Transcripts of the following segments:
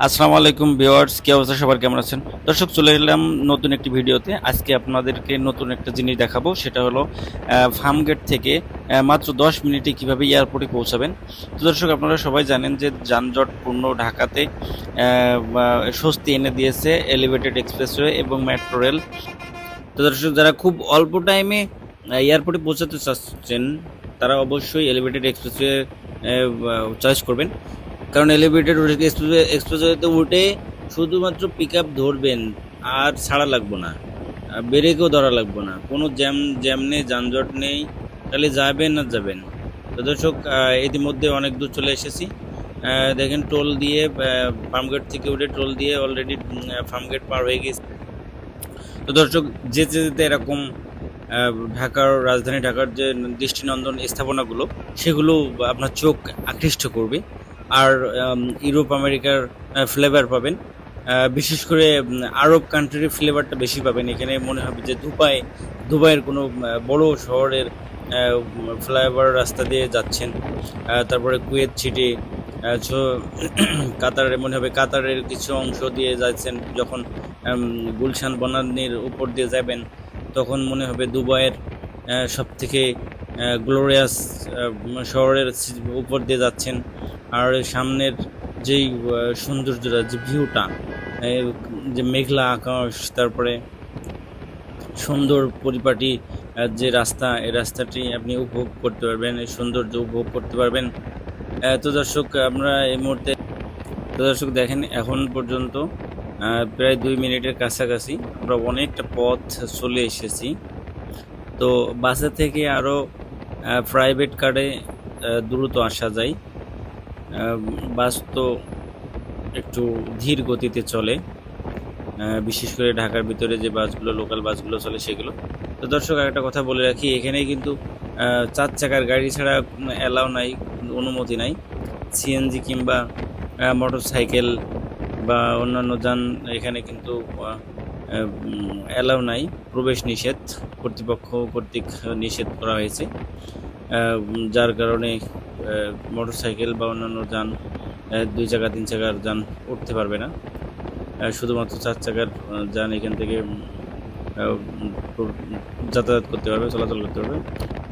আসসালামু আলাইকুম ভিউয়ার্স, কি অবস্থা সবার, কেমন আছেন? দর্শক, চলে এলাম নতুন একটি ভিডিওতে। আজকে আপনাদেরকে নতুন একটা জিনিস দেখাবো, সেটা হলো ফার্মগেট থেকে মাত্র 10 মিনিটে কিভাবে এয়ারপোর্টে পৌঁছাবেন। তো দর্শক, আপনারা সবাই জানেন যে যানজটপূর্ণ ঢাকাতে স্বস্তি এনে দিয়েছে এলিভেটেড এক্সপ্রেসওয়ে এবং মেট্রো রেল। তো দর্শক, যারা খুব অল্প টাইমে এয়ারপোর্টে পৌঁছাতে চাচ্ছেন তারা অবশ্যই এলিভেটেড এক্সপ্রেসওয়ে চয়েস করবেন। কারণ এলিভেটেড এক্সপ্রেসওয়েতে উঠে শুধুমাত্র পিক আপ ধরবেন, আর ছাড়া লাগবো না, ব্রেকও ধরা লাগবো না, কোনো জ্যাম নেই, যানজট নেই, খালি যাবেন আর যাবেন। তো দর্শক, ইতিমধ্যে অনেক দূর চলে এসেছি। দেখেন, টোল দিয়ে ফার্মগেট থেকে উঠে টোল দিয়ে অলরেডি ফার্মগেট পার হয়ে গেছে। তো দর্শক, যেতে যেতে এরকম রাজধানী ঢাকার যে দৃষ্টিনন্দন স্থাপনাগুলো, সেগুলো আপনার চোখ আকৃষ্ট করবে। আর ইউরোপ আমেরিকার ফ্লেভার পাবেন, বিশেষ করে আরব কান্ট্রির ফ্লেভারটা বেশি পাবেন। এখানে মনে হবে যে দুবাইয়ের কোনো বড় শহরের ফ্লাইওভার রাস্তা দিয়ে যাচ্ছেন। তারপরে কুয়েত সিটি, কাতারের মনে হবে কাতারের কিছু অংশ দিয়ে যাচ্ছেন। যখন গুলশান বনানীর উপর দিয়ে যাবেন, তখন মনে হবে দুবাইয়ের সব থেকে গ্লোরিয়াস শহরের উপর দিয়ে যাচ্ছেন। আর সামনের যেই সৌন্দর্যটা, যে ভিউটা, যে মেঘলা আকাশ, তারপরে সুন্দর পরিপাটি যে রাস্তা, এই রাস্তাটি আপনি উপভোগ করতে পারবেন, এই সৌন্দর্য উপভোগ করতে পারবেন। তো দর্শক, আমরা এই মুহূর্তে দেখেন, এখন পর্যন্ত প্রায় 2 মিনিটের কাছাকাছি আমরা অনেকটা পথ চলে এসেছি। তো বাসে থেকে আরও প্রাইভেট কারে দ্রুত আসা যায়। বাস তো একটু ধীর গতিতে চলে, বিশেষ করে ঢাকার ভিতরে যে বাসগুলো, লোকাল বাসগুলো চলে সেগুলো। তো দর্শক, একটা কথা বলে রাখি, এখানে কিন্তু 4 চাকার গাড়ি ছাড়া অ্যালাউ নাই, অনুমতি নাই। সিএনজি কিংবা মোটর সাইকেল বা অন্যান্য যান এখানে কিন্তু অ্যালাউ নাই, প্রবেশ নিষেধ, কর্তৃপক্ষ কর্তৃক নিষেধ করা হয়েছে। যার কারণে মোটর সাইকেল বা অন্যান্য যান, 2 চাকা 3 চাকার যান উঠতে পারবে না। শুধুমাত্র 4 চাকার যান এখান থেকে যাতায়াত করতে পারবে, চলাচল করতে পারবে।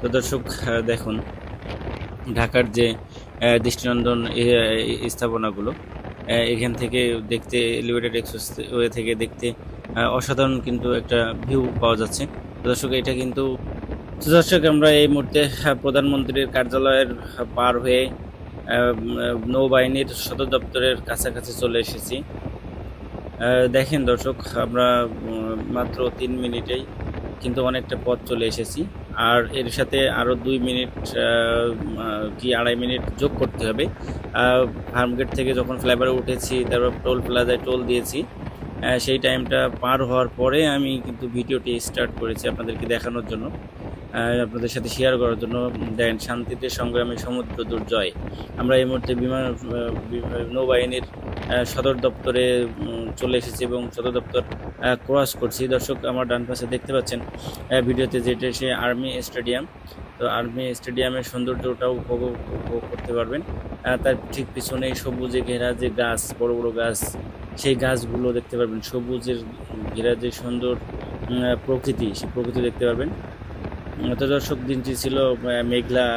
তো দর্শক, দেখুন ঢাকার যে দৃষ্টিনন্দন স্থাপনাগুলো, এখান থেকে দেখতে, এলিভেটেড এক্সপ্রেসওয়ে থেকে দেখতে অসাধারণ কিন্তু একটা ভিউ পাওয়া যাচ্ছে। দর্শক, এটা কিন্তু দর্শক, আমরা এই মুহূর্তে প্রধানমন্ত্রীর কার্যালয়ের পার হয়ে নৌবাহিনীর সদর দপ্তরের কাছাকাছি চলে এসেছি। দেখেন দর্শক, আমরা মাত্র 3 মিনিটেই কিন্তু অনেকটা পথ চলে এসেছি। আর এর সাথে আরও 2 মিনিট কি 2.5 মিনিট যোগ করতে হবে। ফার্মগেট থেকে যখন ফ্লাইওভারে উঠেছি, তারপর টোল প্লাজায় টোল দিয়েছি, সেই টাইমটা পার হওয়ার পরে আমি কিন্তু ভিডিওটি স্টার্ট করেছি আপনাদেরকে দেখানোর জন্য, আপনাদের সাথে শেয়ার করার জন্য। দেখেন, শান্তিতে সংগ্রামে সমুদ্র দুর্জয়। আমরা এই মুহূর্তে নৌবাহিনীর সদর দপ্তরে চলে এসেছি এবং সদর দপ্তর ক্রস করছি। দর্শক, আমার ডান পাশে দেখতে পাচ্ছেন ভিডিওতে, যেটা সে আর্মি স্টেডিয়াম। তো আর্মি স্টেডিয়ামের সৌন্দর্যটাও উপভোগ করতে পারবেন। তার ঠিক পিছনে সবুজে ঘেরা যে গাছ, বড় বড় গাছ, সেই গাছগুলো দেখতে পারবেন। সবুজের ঘেরা যে সুন্দর প্রকৃতি, সেই প্রকৃতি দেখতে পারবেন। তো দর্শক, দিনটি ছিল মেঘলা।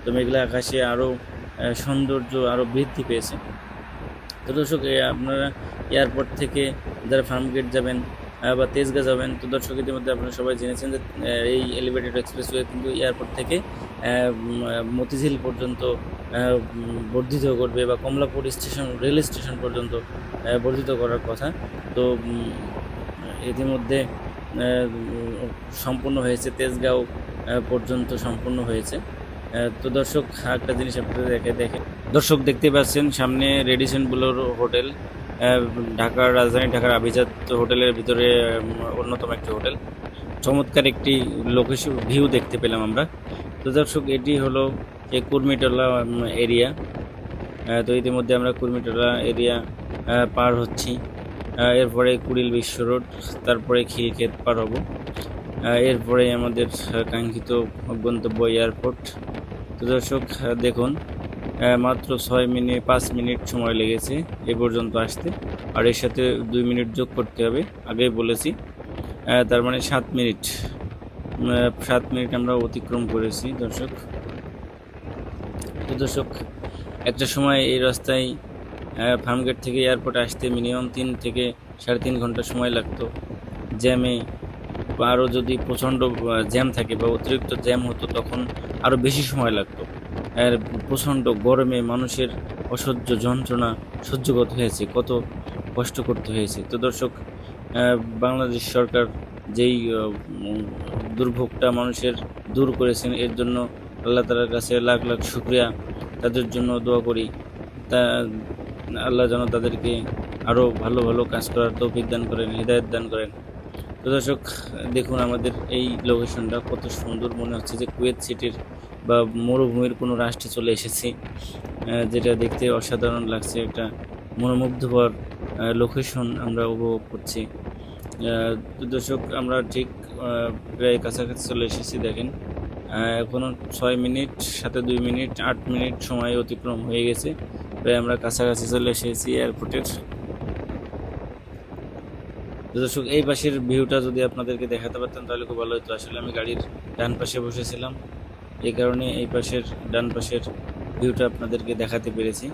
তো মেঘলা আকাশে আরও সৌন্দর্য আরও বৃদ্ধি পেয়েছে। তো দর্শক, আপনারা এয়ারপোর্ট থেকে যারা ফার্মগেট যাবেন বা তেজগাঁ যাবেন, তো দর্শক, ইতিমধ্যে আপনারা সবাই জেনেছেন যে এই এলিভেটেড এক্সপ্রেসওয়ে কিন্তু এয়ারপোর্ট থেকে মতিঝিল পর্যন্ত বর্ধিত করবে, বা কমলাপুর রেল স্টেশন পর্যন্ত বর্ধিত করার কথা। তো ইতিমধ্যে সম্পূর্ণ হয়েছে, তেজগাঁও পর্যন্ত সম্পূর্ণ হয়েছে। তো দর্শক, একটা জিনিস আপনাদের দেখে দর্শক, দেখতে পাচ্ছেন সামনে রেডিসন ব্লুর হোটেল, রাজধানী ঢাকার আভিজাত হোটেলের ভিতরে অন্যতম একটি হোটেল। চমৎকার একটি লোকেশন ভিউ দেখতে পেলাম আমরা। তো দর্শক, এটি হলো এই কুর্মিটোলা এরিয়া। তো ইতিমধ্যে আমরা কুর্মিটোলা এরিয়া পার হচ্ছি। এরপরে কুড়িল বিশ্ব রোড, তারপরে খিলক্ষেত পার হব, এরপরে আমাদের কাঙ্ক্ষিত গন্তব্য এয়ারপোর্ট। তো দর্শক, দেখুন মাত্র 5 মিনিট সময় লেগেছে এ পর্যন্ত আসতে, আর এর সাথে 2 মিনিট যোগ করতে হবে, আগেই বলেছি। তার মানে 7 মিনিট, 7 মিনিট আমরা অতিক্রম করেছি দর্শক। তো দর্শক, একটা সময় এই রাস্তায় ফার্মগেট থেকে এয়ারপোর্টে আসতে মিনিমাম 3 থেকে 3.5 ঘন্টা সময় লাগতো। জ্যামে আরও যদি প্রচণ্ড জ্যাম থাকে বা অতিরিক্ত জ্যাম হতো তখন আরও বেশি সময় লাগতো। আর প্রচণ্ড গরমে মানুষের অসহ্য যন্ত্রণা সহ্য করতে হয়েছে, কত কষ্ট করতে হয়েছে। তো দর্শক, বাংলাদেশ সরকার যেই দুর্ভোগটা মানুষের দূর করেছেন, এর জন্য আল্লাহ তাআলার কাছে লাখ লাখ শুকরিয়া। তাদের জন্য দোয়া করি, তা আল্লাহ যেন তাদেরকে আরও ভালো ভালো কাজ করার তৌফিক দান করেন, হিদায়াত দান করেন। তো দর্শক, দেখুন আমাদের এই লোকেশনটা কত সুন্দর, মনে হচ্ছে যে কুয়েত সিটির বা মরুভূমির কোনো রাষ্ট্রে চলে এসেছি, যেটা দেখতে অসাধারণ লাগছে। একটা মনোমুগ্ধকর লোকেশন আমরা উপভোগ করছি। তো দর্শক, আমরা ঠিক প্রায় কাছাকাছি চলে এসেছি। দেখেন, এখনও 6 মিনিট, সাথে 2 মিনিট, 8 মিনিট সময় অতিক্রম হয়ে গেছে। প্রায় আমরা কাছাকাছি চলে এসেছি এয়ারপোর্টের। দর্শক, এই পাশের ভিউটা যদি আপনাদেরকে দেখাতে পারতাম তাহলে খুব ভালো হতো। আসলে আমি গাড়ির ডান পাশে বসেছিলাম, এই কারণে এই পাশের ডান পাশের ভিউটা আপনাদেরকে দেখাতে পেরেছি।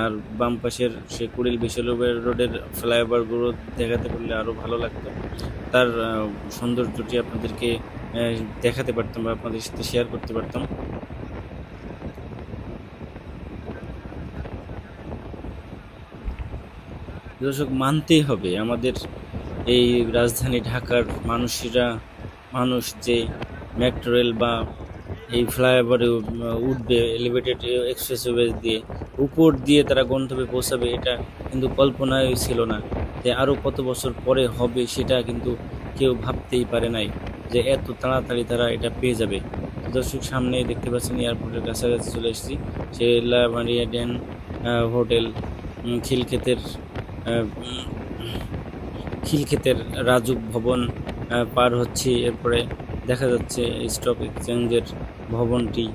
আর বাম পাশের সে কুড়িল বিশ্ববিদ্যালয় রোডের ফ্লাইওভারগুলো দেখাতে পারলে আরও ভালো লাগতো। তার সৌন্দর্যটি আপনাদেরকে দেখাতে পারতাম বা আপনাদের সাথে শেয়ার করতে পারতাম। দর্শক, মানতেই হবে আমাদের এই রাজধানী ঢাকার মানুষ যে মেট্রো রেল বা এই ফ্লাইওভারে উঠবে, এলিভেটেড এক্সপ্রেসওয়ে দিয়ে উপর দিয়ে তারা গন্তব্যে পৌঁছাবে, এটা কিন্তু কল্পনাই ছিল না যে আরও কত বছর পরে হবে। সেটা কিন্তু কেউ ভাবতেই পারে নাই যে এত তাড়াতাড়ি তারা এটা পেয়ে যাবে। দর্শক, সামনে দেখতে পাচ্ছেন এয়ারপোর্টের কাছাকাছি চলে এসেছি। সে লা মারিয়াডেন হোটেল, খিলক্ষেতের রাজুক ভবন পার হচ্ছি। এরপরে দেখা যাচ্ছে স্টক এক্সচেঞ্জের ভবনটি।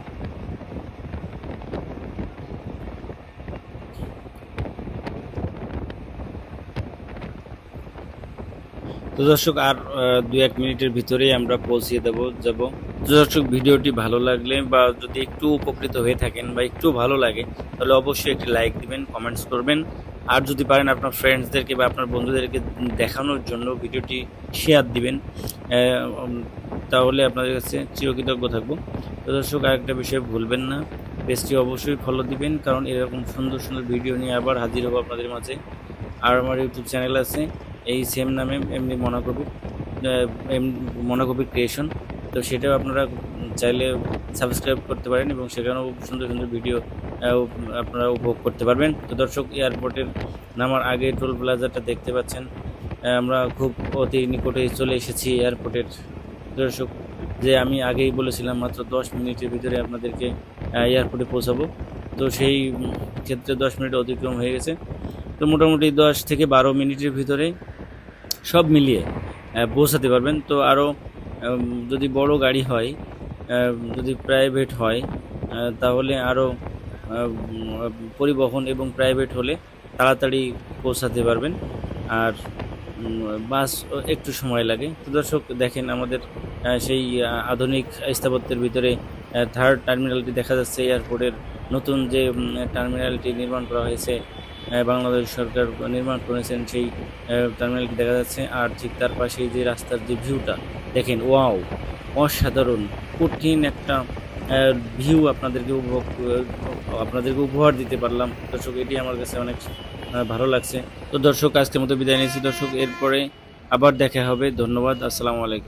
তো দর্শক, আর 2-1 মিনিটের ভিতরেই আমরা পৌঁছিয়ে যাব। তো দর্শক, ভিডিওটি ভালো লাগলে বা যদি একটু উপকৃত হয়ে থাকেন বা একটু ভালো লাগে তাহলে অবশ্যই একটি লাইক দিবেন, কমেন্টস করবেন। আর যদি পারেন আপনার ফ্রেন্ডসদেরকে বা আপনার বন্ধুদেরকে দেখানোর জন্য ভিডিওটি শেয়ার দিবেন, তাহলে আপনাদের কাছে চিরকৃতজ্ঞ থাকবো। তো দর্শক, আরেকটা বিষয় ভুলবেন না, পেজটি অবশ্যই ফলো দিবেন, কারণ এরকম সুন্দর সুন্দর ভিডিও নিয়ে আবার হাজির হবো আপনাদের মাঝে। আর আমার ইউটিউব চ্যানেল আছে এই সেম নামে, এমনি মনাকবি ক্রিয়েশন। তো সেটাও আপনারা চাইলে সাবস্ক্রাইব করতে পারেন এবং সেখানেও সুন্দর সুন্দর ভিডিও আপনারা উপভোগ করতে পারবেন। তো দর্শক, এয়ারপোর্টের নামার আগে টোল প্লাজাটা দেখতে পাচ্ছেন, আমরা খুব অতি নিকটে চলে এসেছি এয়ারপোর্টের। দর্শক, যে আমি আগেই বলেছিলাম মাত্র 10 মিনিটের ভিতরে আপনাদেরকে এয়ারপোর্টে পৌঁছাবো, তো সেই ক্ষেত্রে 10 মিনিট অতিক্রম হয়ে গেছে। তো মোটামুটি 10 থেকে 12 মিনিটের ভিতরে সব মিলিয়ে পৌঁছাতে পারবেন। তো আরও যদি বড় গাড়ি হয়, যদি প্রাইভেট হয়, তাহলে আরও পরিবহন এবং প্রাইভেট হলে তাড়াতাড়ি পৌঁছাতে পারবেন, আর বাস একটু সময় লাগে। তো দর্শক, দেখেন আমাদের সেই আধুনিক স্থাপত্যের ভিতরে থার্ড টার্মিনালটি দেখা যাচ্ছে। এয়ারপোর্টের নতুন যে টার্মিনালটি নির্মাণ করা হয়েছে, বাংলাদেশ সরকার নির্মাণ করেছেন, সেই টার্মিনালটি দেখা যাচ্ছে। আর ঠিক তার পাশেই যে রাস্তার যে ভিউটা দেখেন, ওয়াও, অসাধারণ কঠিন একটা ভিউ আপনাদেরকে উপহার দিতে পারলাম। দর্শক, এটি আমার কাছে অনেক ভালো লাগছে। তো দর্শক, আজকের মতো বিদায় নিয়েছি দর্শক, এরপরে আবার দেখা হবে। ধন্যবাদ, আসসালামু আলাইকুম।